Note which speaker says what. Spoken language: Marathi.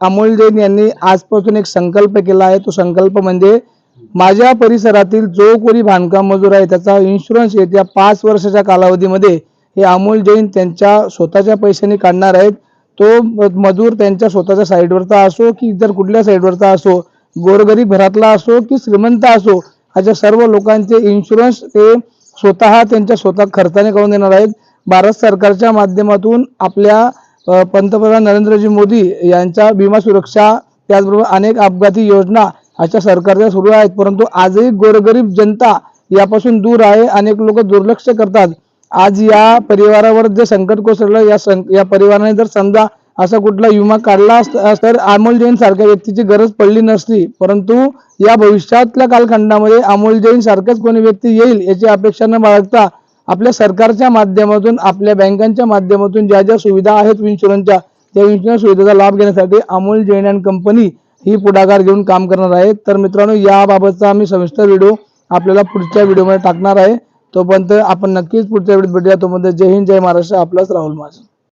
Speaker 1: अमोल जैन यांनी आजपासून एक संकल्प केला आहे। तो संकल्प म्हणजे माझ्या परिसरातील जो कोणी बांधकाम मजूर आहे त्याचा इन्शुरन्स येत्या 5 वर्षाच्या कालावधीमध्ये हे अमोल जैन त्यांच्या स्वतःच्या पैशांनी काढणार आहेत। तो मजूर त्यांच्या स्वतःच्या साईडवरचा असो की इतर कुठल्या साईडवरचा असो, गोरगरीब घरातला असो की श्रीमंत असो, अशा सर्व लोकांचे इन्शुरन्स ते स्वतः त्यांच्या स्वतः खर्चाने करून देणार आहेत। भारत सरकारच्या माध्यमातून आपल्या पंतप्रधान नरेंद्रजी मोदी यांच्या विमा सुरक्षा, त्याचबरोबर अनेक अपघाती योजना अशा सरकारच्या सुरू आहेत, परंतु आजही गोरगरीब जनता यापासून दूर आहे। अनेक लोक दुर्लक्ष करतात। आज या परिवारावर जे संकट कोसळलं, या परिवाराने जर समजा असा कुठला विमा काढला तर अमोल जैन सारख्या व्यक्तीची गरज पडली नसती, परंतु या भविष्यातल्या कालखंडामध्ये अमोल जैन सारखंच कोणी व्यक्ती येईल याची अपेक्षा न बाळगता आपल्या सरकारच्या माध्यमातून, आपल्या बँकांच्या माध्यमातून ज्या ज्या सुविधा आहेत इन्शुरन्सच्या, त्या इन्शुरन्स सुविधेचा लाभ घेण्यासाठी अमोल जैन अँड कंपनी ही पुढाकार घेऊन काम करणार आहे। तर मित्रांनो, याबाबतचा आम्ही सविस्तर व्हिडिओ आपल्याला पुढच्या व्हिडिओमध्ये टाकणार आहे। तोपर्यंत आपण नक्कीच पुढच्या व्हिडिओत भेटूया। तोपर्यंत जय हिंद, जय महाराष्ट्र, आपलाच राहुल महाजन।